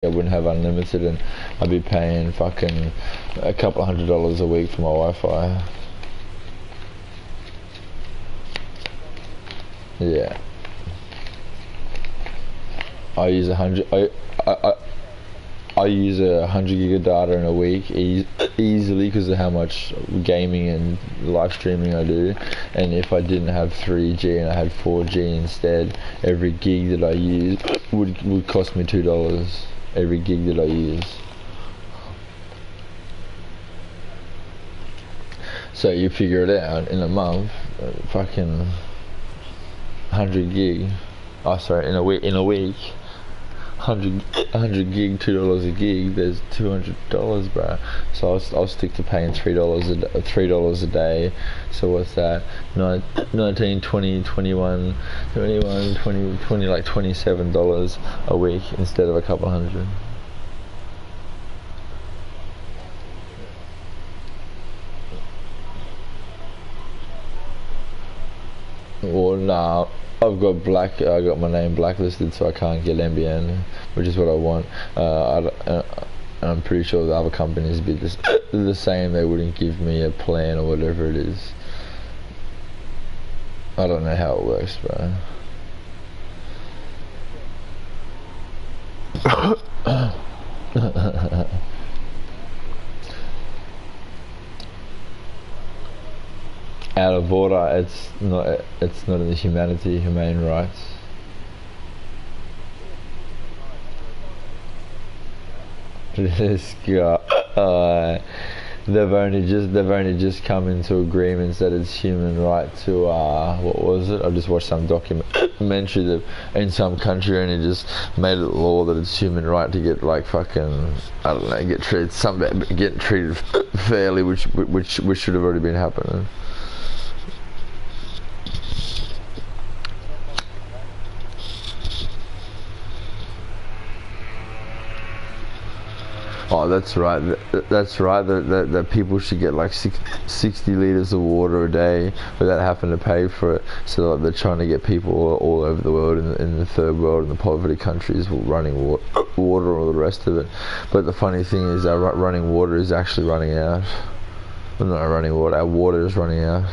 I wouldn't have unlimited, and I'd be paying fucking a couple $100 a week for my Wi-Fi. Yeah. I use 100. I use 100 gig of data in a week easily because of how much gaming and live streaming I do. And if I didn't have 3G and I had 4G instead, every gig that I use would cost me $2. Every gig that I use. So you figure it out in a month, fucking 100 gig. Oh, sorry, in a week. 100 gig, $2 a gig. There's $200, bro. So I'll stick to paying $3 a day. So what's that? 19, 20, 21, 21, 20, like $27 a week instead of a couple hundred. Well, nah. I got my name blacklisted, so I can't get NBN, which is what I want. I'm pretty sure the other companies would be the same. They wouldn't give me a plan or whatever it is. I don't know how it works, bro. Out of order, it's not in the humane rights. This guy, they've only just come into agreements that it's human right to what was it? I just watched some documentary that in some country only just made it law that it's human right to get like fucking, I don't know, get treated fairly, which should have already been happening. Oh, that's right. That's right. That people should get like 60 liters of water a day without having to pay for it. So like, they're trying to get people all over the world, in the third world, in the poverty countries, running water, all the rest of it. But the funny thing is, our running water is actually running out. Well, not running water. Our water is running out.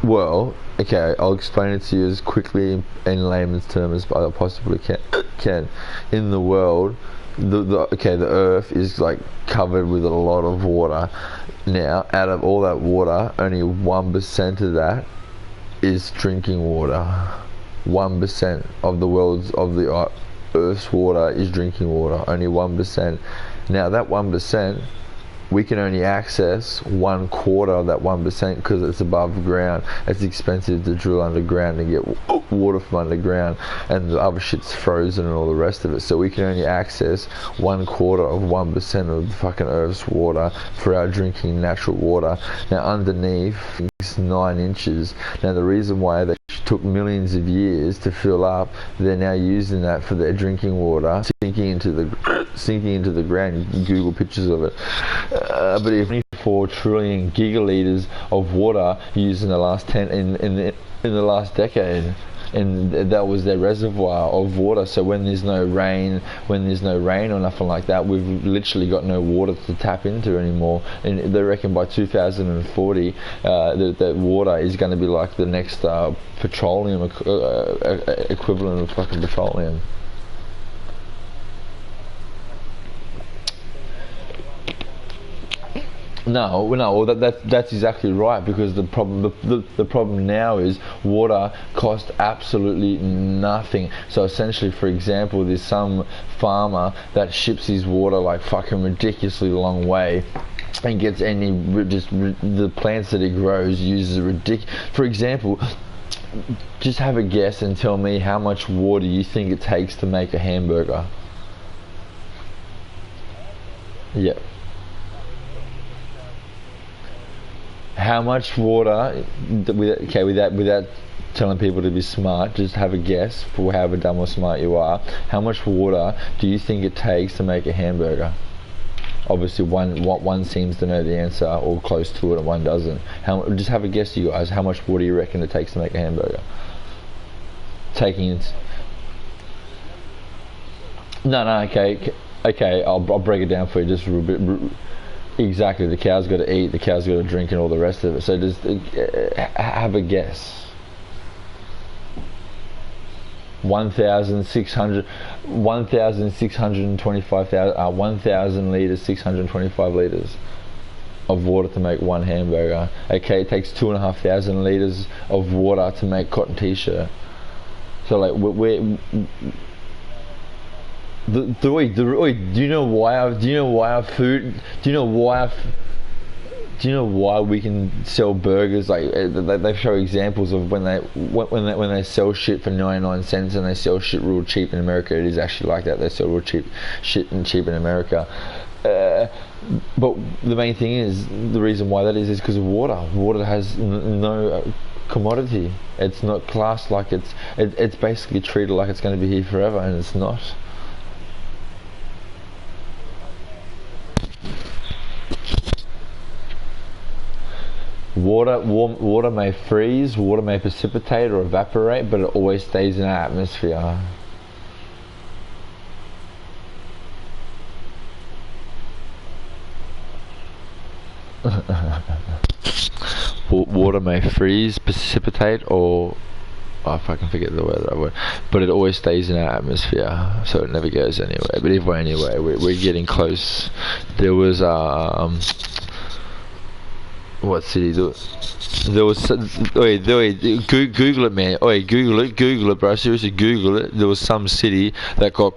Well, okay, I'll explain it to you as quickly in layman's terms as I possibly can. In the world, the Earth is like covered with a lot of water. Now, out of all that water, only 1% of that is drinking water. 1% of the Earth's water is drinking water. Only 1%. Now, that 1%. We can only access 1/4 of that 1% because it's above ground. It's expensive to drill underground and get water from underground, and the other shit's frozen and all the rest of it. So we can only access 1/4 of 1% of the fucking Earth's water for our drinking natural water. Now underneath is 9 inches. Now the reason why they took millions of years to fill up, they're now using that for their drinking water, sinking into the ground. You can Google pictures of it. But if 24 trillion gigaliters of water used in the last in the last decade, and that was their reservoir of water. So when there's no rain or nothing like that, we've literally got no water to tap into anymore. And they reckon by 2040 that water is going to be like the next petroleum equivalent of fucking petroleum. No, that's exactly right, because the problem now is water costs absolutely nothing. So essentially, for example, there's some farmer that ships his water like fucking ridiculously long way, and gets the plants that he grows uses ridiculous. For example, just have a guess and tell me how much water you think it takes to make a hamburger. Yeah. How much water, without telling people to be smart, just have a guess for however dumb or smart you are. How much water do you think it takes to make a hamburger? Obviously one seems to know the answer or close to it and one doesn't. Just have a guess, you guys. How much water do you reckon it takes to make a hamburger? taking it. No, okay. I'll break it down for you just a little bit. Exactly, the cow's got to eat, the cow's got to drink, and all the rest of it. So just have a guess. 1,600 liters, 625 liters of water to make one hamburger. Okay, it takes 2,500 liters of water to make cotton t-shirt. So like do you know why we can sell burgers? Like they show examples of when they sell shit for 99 cents and they sell shit real cheap in America. It is actually like that. They sell real cheap in America. But the main thing is, the reason why that is because of water. Water has no commodity. It's not classed like it's basically treated like it's going to be here forever, and it's not. Water may freeze, water may precipitate or evaporate, but it always stays in our atmosphere. Water may freeze, precipitate, or if I can forget the word, but it always stays in our atmosphere, so it never goes anywhere. But anyway, we're getting close. There was what city? There was. Google it, man. Google it, bro. Seriously, Google it. There was some city that got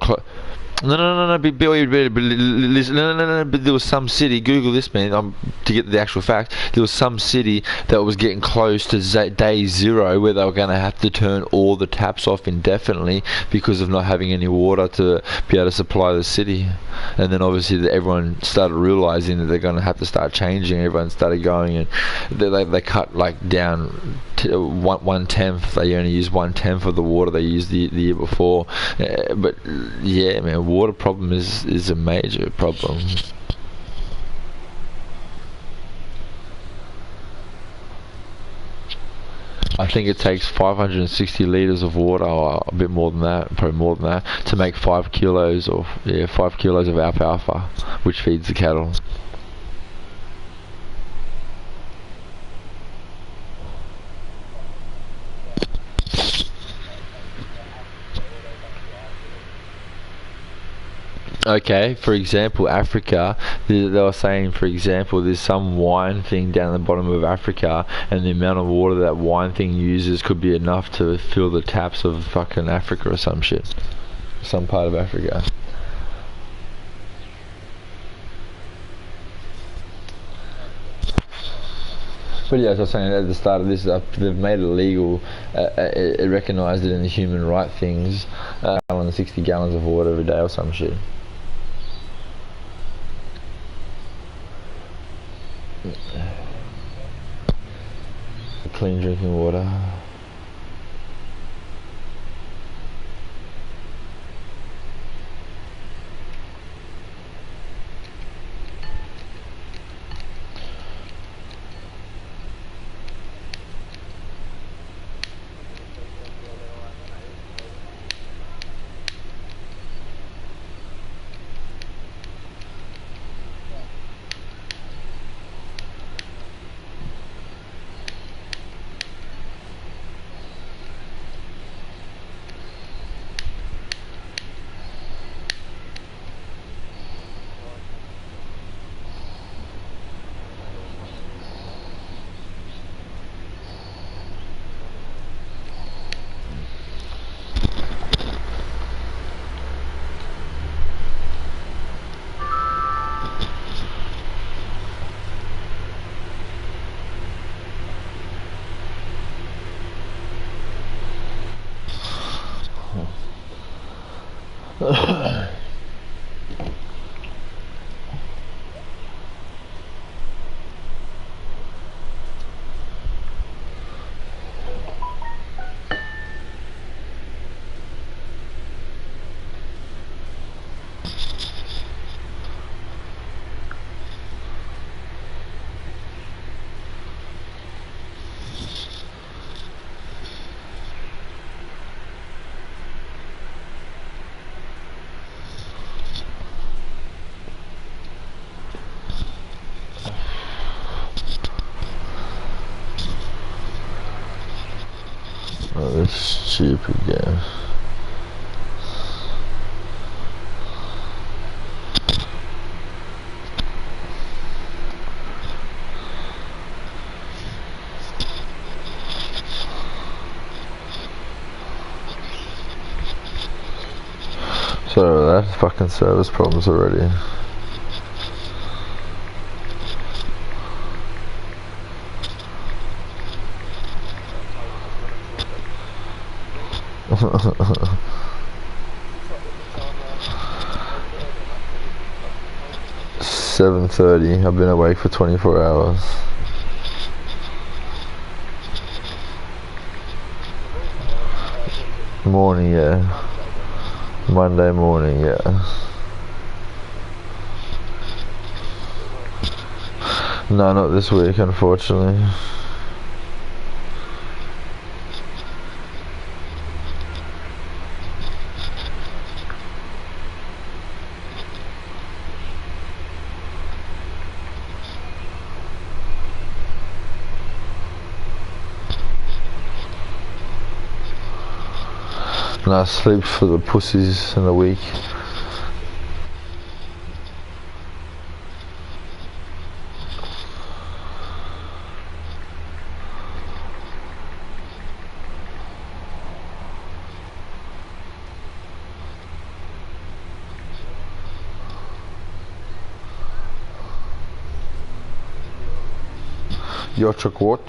No, but listen, no, but there was some city, Google this, man, to get the actual fact. There was some city that was getting close to day zero where they were going to have to turn all the taps off indefinitely because of not having any water to be able to supply the city. And then obviously everyone started realizing that they're going to have to start changing. Everyone started going, and they cut like down to 1/10. They only use 1/10 of the water they used the year before. But yeah, man, water problem is a major problem. I think it takes 560 liters of water, or a bit more than that, probably more than that, to make 5 kilos of alfalfa, which feeds the cattle. Okay, for example, Africa, they were saying, for example, there's some wine thing down the bottom of Africa, and the amount of water that wine thing uses could be enough to fill the taps of fucking Africa or some shit. Some part of Africa. But yeah, as I was saying at the start of this, they've made it illegal. It recognised it in the human rights things. 60 gallons of water every day or some shit. Clean drinking water. Stupid game. Sorry about that, fucking service problems already. $7:30. I've been awake for 24 hours. Morning, yeah. Monday morning, yeah. No, not this week, unfortunately. No sleep for the pussies in the week. Yo chocolate.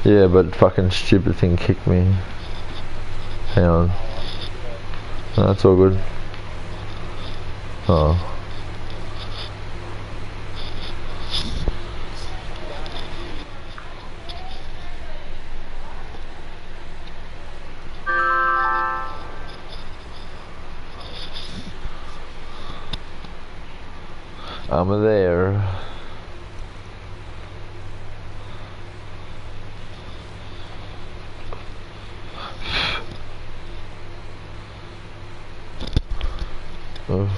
Yeah, but fucking stupid thing kicked me. Hang on. No, that's all good. Oh. I'm there. Oh.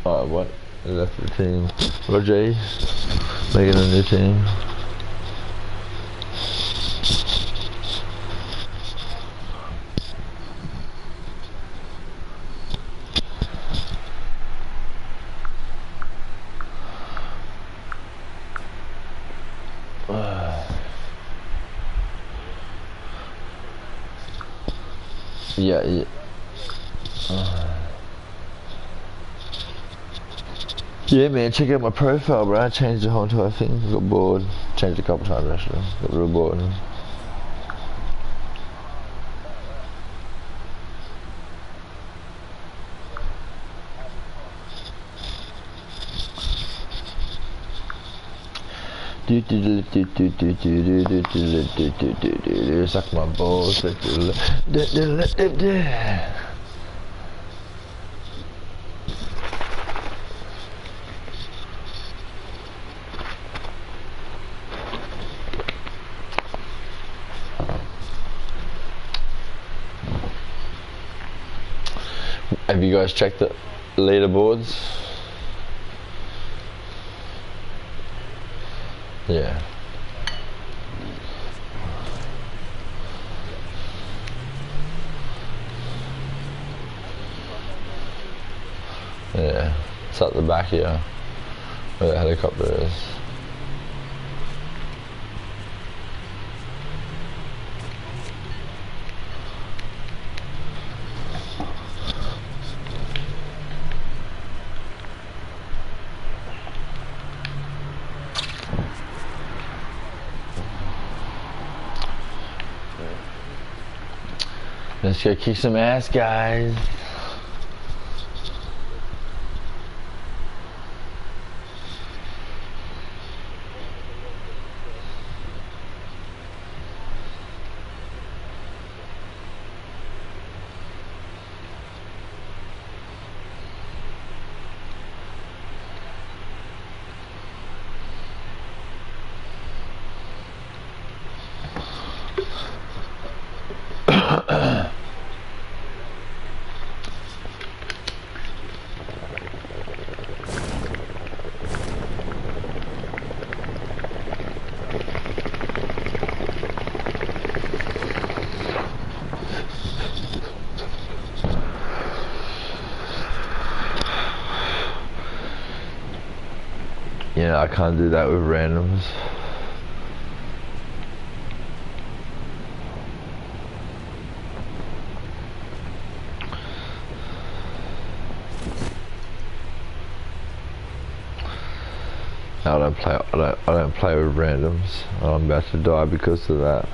Oh, what? I left the team. Roger, making a new team. Yeah. Yeah, man, check out my profile, bro. I changed the whole entire thing. Got bored. Changed it a couple times, actually. Got real bored. Suck my balls. Have you guys checked the leaderboards? Yeah. Yeah. It's at the back here, where the helicopter is. Let's go kick some ass, guys. Yeah, I can't do that with randoms. I don't play with randoms. I'm about to die because of that.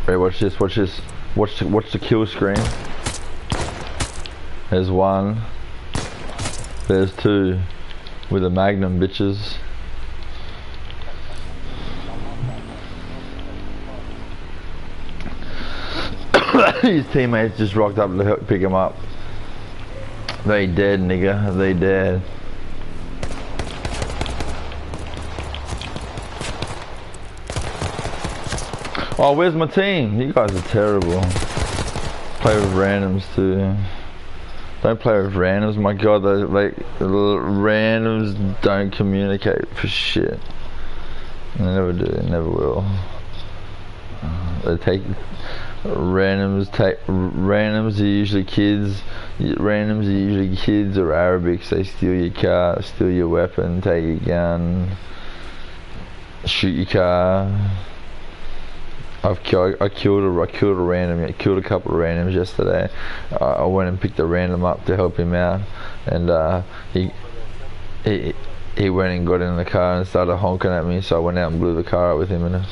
Hey, watch this, watch this. Watch the kill screen. There's one. There's two. With a magnum, bitches. His teammates just rocked up to help pick him up. They dead, nigga. They dead. Oh, where's my team? You guys are terrible. Play with randoms too. Don't play with randoms. My god, randoms don't communicate for shit. They never do. They never will. They take randoms. Randoms are usually kids. Randoms are usually kids or Arabics. They steal your car, steal your weapon, take your gun, shoot your car. I killed a random. I killed a couple of randoms yesterday. I went and picked a random up to help him out, and he went and got in the car and started honking at me. So I went out and blew the car up with him in it.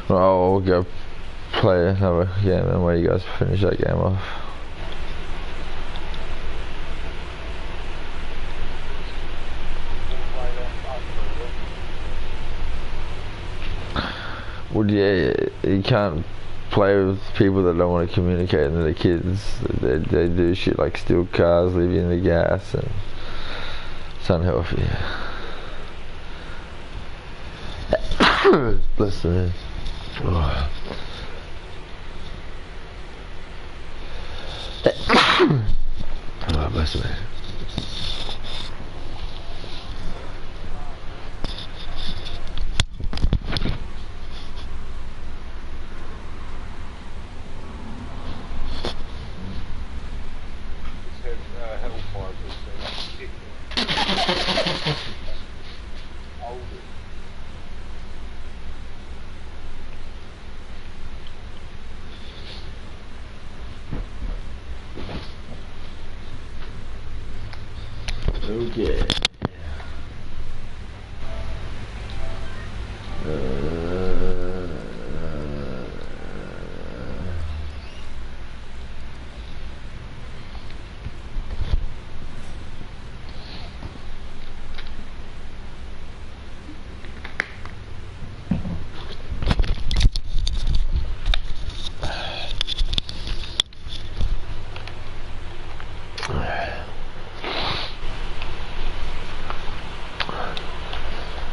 I'll go play another game and wait you guys finish that game off. Well, yeah, you can't play with people that don't want to communicate, and they're kids. They do shit like steal cars, leave you in the gas, and it's unhealthy. Bless me. Oh, bless me. Okay.